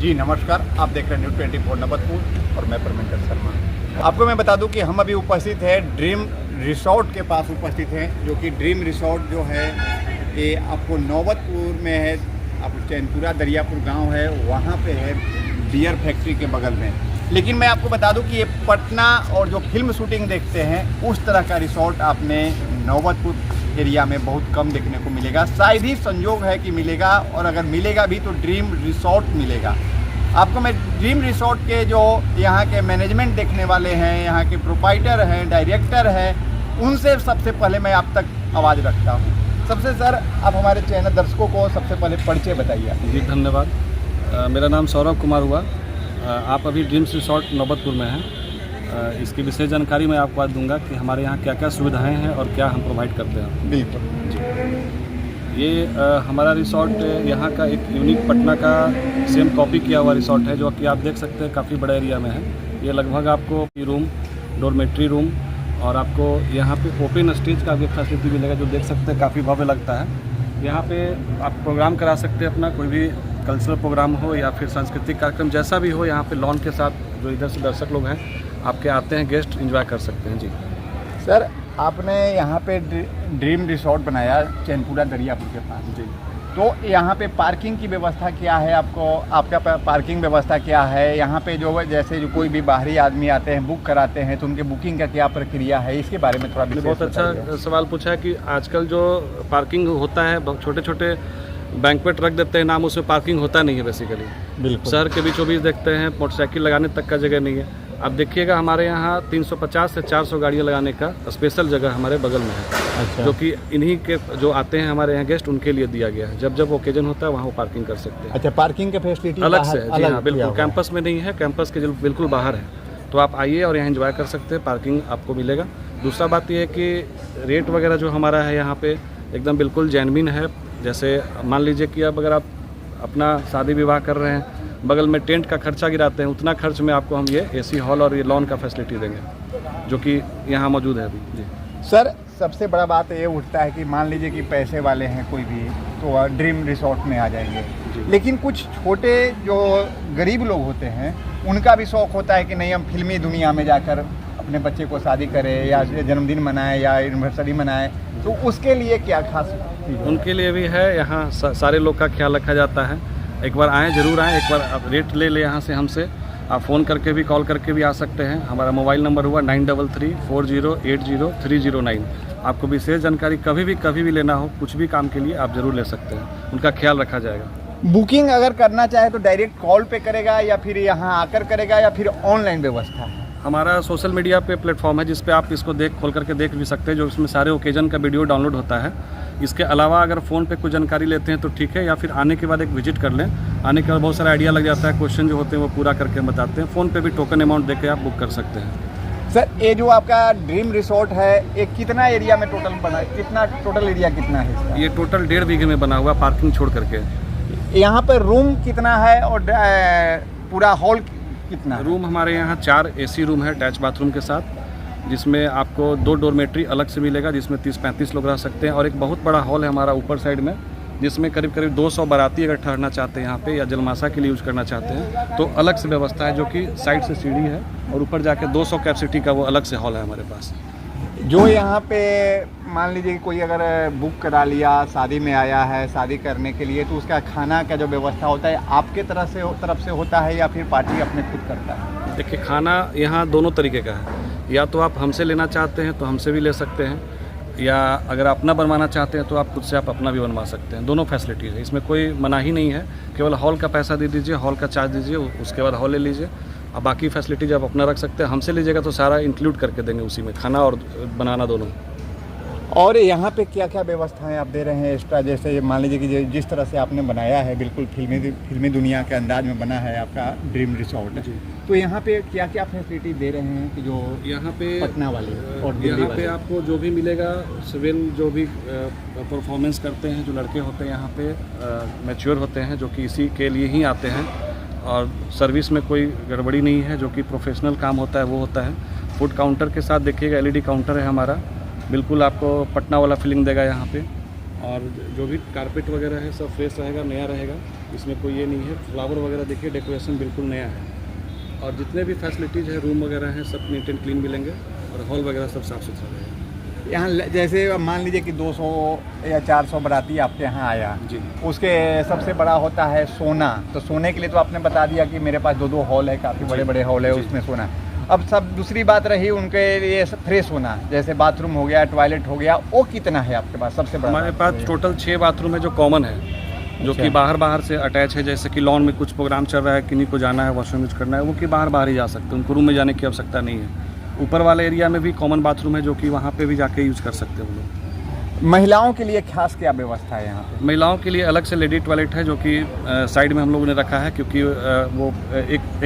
जी नमस्कार, आप देख रहे हैं न्यूज़ 24 नवतपुर और मैं परमेंद्र शर्मा। आपको मैं बता दूं कि हम अभी उपस्थित हैं ड्रीम रिसोर्ट के पास उपस्थित हैं, जो कि ड्रीम रिसोर्ट जो है ये आपको नवतपुर में है। आपको चैनपुरा दरियापुर गांव है, वहां पे है बियर फैक्ट्री के बगल में। लेकिन मैं आपको बता दूं कि ये पटना और जो फिल्म शूटिंग देखते हैं उस तरह का रिसोर्ट आपने नवतपुर एरिया में बहुत कम देखने को मिलेगा। शायद ही संयोग है कि मिलेगा, और अगर मिलेगा भी तो ड्रीम रिसोर्ट मिलेगा आपको। मैं ड्रीम रिसोर्ट के जो यहाँ के मैनेजमेंट देखने वाले हैं, यहाँ के प्रोप्राइटर हैं, डायरेक्टर हैं, उनसे सबसे पहले मैं आप तक आवाज़ रखता हूँ। सबसे सर, आप हमारे चैनल दर्शकों को सबसे पहले परिचय बताइए। जी धन्यवाद। मेरा नाम सौरभ कुमार हुआ। आप अभी ड्रीम्स रिसोर्ट नवतपुर में हैं। इसकी विशेष जानकारी मैं आपको आज दूंगा कि हमारे यहाँ क्या क्या सुविधाएं हैं और क्या हम प्रोवाइड करते हैं। बिल्कुल जी, ये हमारा रिसोर्ट यहाँ का एक यूनिक पटना का सेम कॉपी किया हुआ रिसोर्ट है, जो कि आप देख सकते हैं काफ़ी बड़ा एरिया में है। ये लगभग आपको रूम, डोरमेट्री रूम और आपको यहाँ पे ओपन स्टेज का भी फैसिलिटी मिलेगा, जो देख सकते हैं काफ़ी भव्य लगता है। यहाँ पे आप प्रोग्राम करा सकते हैं अपना, कोई भी कल्चरल प्रोग्राम हो या फिर सांस्कृतिक कार्यक्रम जैसा भी हो। यहाँ पे लॉन के साथ जो इधर से दर्शक लोग हैं आपके आते हैं, गेस्ट एंजॉय कर सकते हैं। जी सर, आपने यहाँ पे ड्रीम रिसोर्ट बनाया चैनपुरा दरियापुर के पास। जी, तो यहाँ पे पार्किंग की व्यवस्था क्या है? आपका पार्किंग व्यवस्था क्या है यहाँ पे? जो जैसे जो कोई भी बाहरी आदमी आते हैं, बुक कराते हैं, तो उनके बुकिंग का क्या प्रक्रिया है, इसके बारे में थोड़ा बहुत अच्छा सवाल पूछा है कि आजकल जो पार्किंग होता है, छोटे छोटे बैंक्वेट रख देते हैं नाम, उसमें पार्किंग होता नहीं है बेसिकली। बिल्कुल शहर के बीचों बीच देखते हैं मोटरसाइकिल लगाने तक का जगह नहीं है। आप देखिएगा हमारे यहाँ 350 से 400 गाड़ियाँ लगाने का स्पेशल जगह हमारे बगल में है। अच्छा। जो कि इन्हीं के जो आते हैं हमारे यहाँ गेस्ट, उनके लिए दिया गया है। जब जब ओकेजन होता है वहाँ वो पार्किंग कर सकते हैं। अच्छा, पार्किंग की फैसिलिटी अलग से? जी हाँ, बिल्कुल कैंपस में नहीं है, कैंपस के बिल्कुल बाहर है। तो आप आइए और यहाँ एंजॉय कर सकते हैं, पार्किंग आपको मिलेगा। दूसरा बात यह है कि रेट वगैरह जो हमारा है यहाँ पे एकदम बिल्कुल जेन्युइन है। जैसे मान लीजिए कि अब अगर आप अपना शादी विवाह कर रहे हैं, बगल में टेंट का खर्चा गिराते हैं, उतना खर्च में आपको हम ये एसी हॉल और ये लॉन का फैसिलिटी देंगे, जो कि यहाँ मौजूद है अभी। जी सर, सबसे बड़ा बात ये उठता है कि मान लीजिए कि पैसे वाले हैं कोई भी, तो ड्रीम रिसोर्ट में आ जाएंगे। लेकिन कुछ छोटे जो गरीब लोग होते हैं, उनका भी शौक़ होता है कि नहीं, हम फिल्मी दुनिया में जाकर अपने बच्चे को शादी करें या जन्मदिन मनाएं या एनिवर्सरी मनाएं, तो उसके लिए क्या खास चीज़? उनके लिए भी है। यहाँ सारे लोग का ख्याल रखा जाता है। एक बार आएँ, ज़रूर आएँ, एक बार आप रेट ले यहाँ से हमसे। आप फ़ोन करके भी, कॉल करके भी आ सकते हैं। हमारा मोबाइल नंबर हुआ 9334080309। आपको विशेष जानकारी कभी भी लेना हो, कुछ भी काम के लिए आप ज़रूर ले सकते हैं, उनका ख्याल रखा जाएगा। बुकिंग अगर करना चाहे तो डायरेक्ट कॉल पे करेगा या फिर यहाँ आकर करेगा या फिर ऑनलाइन व्यवस्था है? हमारा सोशल मीडिया पे प्लेटफॉर्म है, जिस पे आप इसको खोल करके देख भी सकते हैं, जो उसमें सारे ओकेजन का वीडियो डाउनलोड होता है। इसके अलावा अगर फ़ोन पे कुछ जानकारी लेते हैं तो ठीक है, या फिर आने के बाद एक विजिट कर लें। आने के बाद बहुत सारा आइडिया लग जाता है, क्वेश्चन जो होते हैं वो पूरा करके हम बताते हैं। फ़ोन पे भी टोकन अमाउंट देके आप बुक कर सकते हैं। सर, ये जो आपका ड्रीम रिसोर्ट है, ये कितना एरिया में टोटल बना है? टोटल एरिया कितना है इसका? ये टोटल 1.5 बीघे में बना हुआ, पार्किंग छोड़ करके। यहाँ पर रूम कितना है और पूरा हॉल कितना है? रूम हमारे यहाँ 4 AC रूम है अटैच बाथरूम के साथ, जिसमें आपको 2 डोरमेट्री अलग से मिलेगा, जिसमें 30-35 लोग रह सकते हैं। और एक बहुत बड़ा हॉल है हमारा ऊपर साइड में, जिसमें करीब 200 बाराती अगर ठहरना चाहते हैं यहाँ पे या जलमाशा के लिए यूज़ करना चाहते हैं तो अलग से व्यवस्था है, जो कि साइड से सीढ़ी है और ऊपर जाके 200 कैपेसिटी का वो अलग से हॉल है हमारे पास। जो यहाँ पे मान लीजिए कोई अगर बुक करा लिया, शादी में आया है शादी करने के लिए, तो उसका खाना का जो व्यवस्था होता है आपके तरफ से होता है या फिर पार्टी अपने खुद करता है? देखिए, खाना यहाँ दोनों तरीके का है। या तो आप हमसे लेना चाहते हैं तो हमसे भी ले सकते हैं, या अगर अपना बनवाना चाहते हैं तो आप खुद से अपना भी बनवा सकते हैं। दोनों फैसिलिटीज़ है, इसमें कोई मनाही नहीं है। केवल हॉल का पैसा दे दीजिए, हॉल का चार्ज दीजिए, उसके बाद हॉल ले लीजिए। अब बाकी फैसिलिटीज आप अपना रख सकते हैं। हमसे लीजिएगा तो सारा इंक्लूड करके देंगे उसी में, खाना और बनाना दोनों। और यहाँ पे क्या क्या व्यवस्थाएं आप दे रहे हैं एक्स्ट्रा? जैसे मान लीजिए कि जिस तरह से आपने बनाया है, बिल्कुल फिल्मी दुनिया के अंदाज में बना है आपका ड्रीम रिसोर्ट, तो यहाँ पे क्या क्या फैसिलिटी दे रहे हैं कि जो यहाँ पे पटना वाले और यहाँ पे आपको जो भी मिलेगा, सिविल जो भी परफॉर्मेंस करते हैं, जो लड़के होते हैं यहाँ पे मैच्योर होते हैं, जो कि इसी के लिए ही आते हैं, और सर्विस में कोई गड़बड़ी नहीं है, जो कि प्रोफेशनल काम होता है वो होता है। फूड काउंटर के साथ देखिएगा LED काउंटर है हमारा, बिल्कुल आपको पटना वाला फीलिंग देगा यहाँ पे। और जो भी कारपेट वगैरह है सब फ्रेश रहेगा, नया रहेगा, इसमें कोई ये नहीं है। फ्लावर वगैरह देखिए, डेकोरेशन बिल्कुल नया है। और जितने भी फैसिलिटीज़ है, रूम वगैरह हैं, सब नीट एंड क्लीन मिलेंगे और हॉल वगैरह सब साफ़ सुथरा रहेगा। यहाँ जैसे मान लीजिए कि 200 या 400 बाराती आपके यहाँ आया जी, उसके सबसे बड़ा होता है सोना। तो सोने के लिए तो आपने बता दिया कि मेरे पास 2 हॉल है, काफ़ी बड़े बड़े हॉल है, उसमें सोना। अब सब दूसरी बात रही उनके लिए फ्रेश होना, जैसे बाथरूम हो गया, टॉयलेट हो गया, वो कितना है आपके पास सबसे बड़ा? हमारे पास टोटल 6 बाथरूम है जो कॉमन है, जो कि बाहर से अटैच है। जैसे कि लॉन में कुछ प्रोग्राम चल रहा है, किन्हीं को जाना है, वॉशरूम यूज करना है, वो कि बाहर ही जा सकते हैं, उनको रूम में जाने की आवश्यकता नहीं है। ऊपर वाले एरिया में भी कॉमन बाथरूम है, जो कि वहाँ पे भी जाके यूज़ कर सकते हैं वो लोग। महिलाओं के लिए खास क्या व्यवस्था है यहाँ पे? महिलाओं के लिए अलग से लेडी टॉयलेट है, जो कि साइड में हम लोगों ने रखा है, क्योंकि वो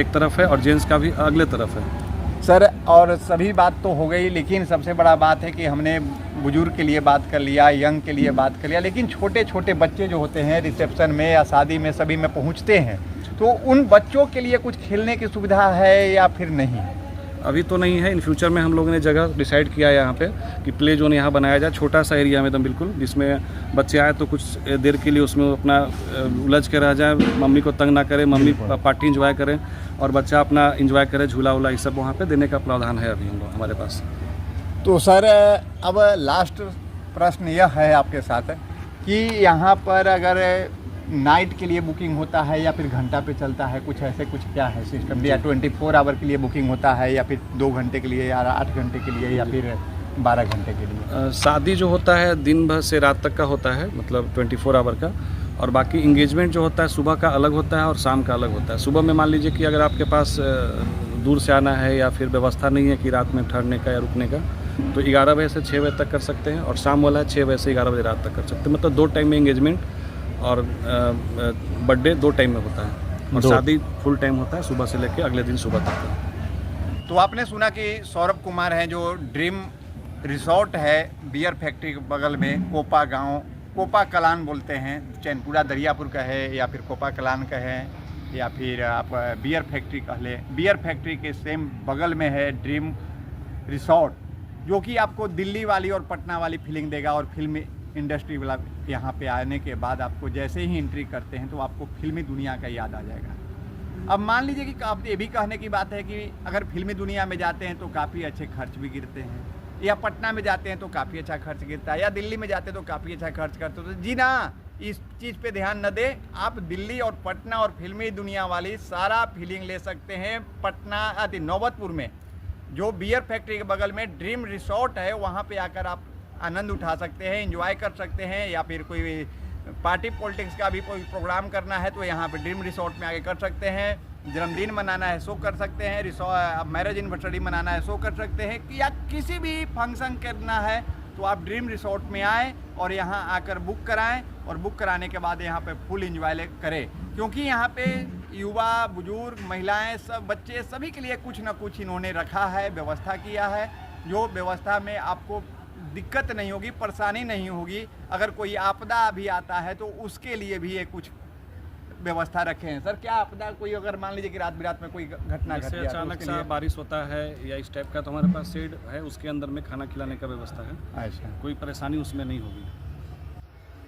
एक तरफ है और जेंट्स का भी अगले तरफ है। सर, और सभी बात तो हो गई, लेकिन सबसे बड़ा बात है कि हमने बुजुर्ग के लिए बात कर लिया, यंग के लिए बात कर लिया, लेकिन छोटे छोटे बच्चे जो होते हैं रिसेप्शन में या शादी में सभी में पहुँचते हैं, तो उन बच्चों के लिए कुछ खेलने की सुविधा है या फिर नहीं? अभी तो नहीं है। इन फ्यूचर में हम लोगों ने जगह डिसाइड किया है यहाँ पे कि प्ले जोन यहाँ बनाया जाए, छोटा सा एरिया में एकदम बिल्कुल, जिसमें बच्चे आए तो कुछ देर के लिए उसमें अपना उलझ के रह जाए, मम्मी को तंग ना करे, मम्मी पार्टी इंजॉय करें और बच्चा अपना इंजॉय करे, झूला वूला ये सब वहाँ पे देने का प्रावधान है अभी हम लोग हमारे पास। तो सर, अब लास्ट प्रश्न यह है आपके साथ कि यहाँ पर अगर नाइट के लिए बुकिंग होता है या फिर घंटा पे चलता है, कुछ ऐसे कुछ क्या है सिस्टम? या 24 आवर के लिए बुकिंग होता है या फिर 2 घंटे के लिए या 8 घंटे के लिए या फिर 12 घंटे के लिए? शादी जो होता है दिन भर से रात तक का होता है, मतलब 24 आवर का। और बाकी इंगेजमेंट जो होता है सुबह का अलग होता है और शाम का अलग होता है। सुबह में मान लीजिए कि अगर आपके पास दूर से आना है या फिर व्यवस्था नहीं है कि रात में ठहरने का या रुकने का, तो 11 बजे से 6 बजे तक कर सकते हैं। और शाम वाला है 6 बजे से 11 बजे रात तक कर सकते हैं। मतलब 2 टाइम में इंगेजमेंट और बर्थडे 2 टाइम में होता है और शादी फुल टाइम होता है, सुबह से लेकर अगले दिन सुबह तक। तो आपने सुना कि सौरभ कुमार हैं, जो ड्रीम रिसोर्ट है बियर फैक्ट्री के बगल में, कोपा गांव, कोपा कलान बोलते हैं, चैनपुरा दरियापुर का है या फिर कोपा कलान का है या फिर आप बियर फैक्ट्री कह ले। बियर फैक्ट्री के सेम बगल में है ड्रीम रिसोर्ट, जो कि आपको दिल्ली वाली और पटना वाली फीलिंग देगा। और फिल्म इंडस्ट्री वाला यहाँ पे आने के बाद आपको जैसे ही एंट्री करते हैं तो आपको फिल्मी दुनिया का याद आ जाएगा। अब मान लीजिए कि आप ये भी कहने की बात है कि अगर फिल्मी दुनिया में जाते हैं तो काफ़ी अच्छे खर्च भी गिरते हैं, या पटना में जाते हैं तो काफ़ी अच्छा खर्च गिरता है, या दिल्ली में जाते हैं तो काफ़ी अच्छा खर्च करते हो। तो जी ना, इस चीज़ पे ध्यान न दें। आप दिल्ली और पटना और फिल्मी दुनिया वाली सारा फीलिंग ले सकते हैं पटना नौबतपुर में, जो बियर फैक्ट्री के बगल में ड्रीम रिसोर्ट है। वहाँ पे आकर आप आनंद उठा सकते हैं, एंजॉय कर सकते हैं। या फिर कोई पार्टी पॉलिटिक्स का भी कोई प्रोग्राम करना है तो यहाँ पे ड्रीम रिसोर्ट में आके कर सकते हैं। जन्मदिन मनाना है सो कर सकते हैं, मैरिज एनिवर्सरी मनाना है सो कर सकते हैं, या किसी भी फंक्शन करना है तो आप ड्रीम रिसोर्ट में आएँ और यहाँ आकर बुक कराएं। और बुक कराने के बाद यहाँ पे फुल इंजॉय करें, क्योंकि यहाँ पे युवा, बुजुर्ग, महिलाएं, सब बच्चे, सभी के लिए कुछ ना कुछ इन्होंने रखा है, व्यवस्था किया है, जो व्यवस्था में आपको दिक्कत नहीं होगी, परेशानी नहीं होगी। अगर कोई आपदा भी आता है तो उसके लिए भी ये कुछ व्यवस्था रखे हैं। सर, क्या आपदा कोई अगर मान लीजिए कि रात बिरात में कोई घटना घट गया, अचानक सा बारिश होता है या इस टाइप का, तो हमारे पास शेड है, उसके अंदर में खाना खिलाने का व्यवस्था है। अच्छा, कोई परेशानी उसमें नहीं होगी।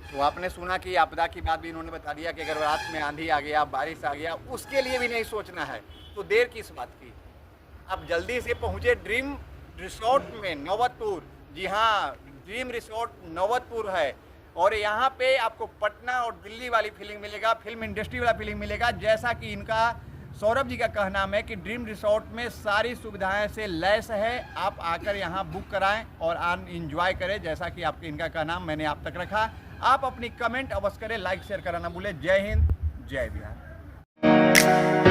तो आपने सुना कि आपदा की बात भी इन्होंने बता दिया कि अगर रात में आंधी आ गया, बारिश आ गया, उसके लिए भी नहीं सोचना है, तो देर किस बात की। आप जल्दी से पहुँचे ड्रीम रिसोर्ट में नौबतपुर। जी हाँ, ड्रीम रिसोर्ट नौबतपुर है और यहाँ पे आपको पटना और दिल्ली वाली फीलिंग मिलेगा, फिल्म इंडस्ट्री वाला फीलिंग मिलेगा। जैसा कि इनका सौरभ जी का कहना है कि ड्रीम रिसोर्ट में सारी सुविधाएं से लैस है। आप आकर यहाँ बुक कराएं और एंजॉय करें, जैसा कि आपके इनका कहना मैंने आप तक रखा। आप अपनी कमेंट अवश्य करें, लाइक शेयर करना ना भूलें। जय हिंद, जय बिहार।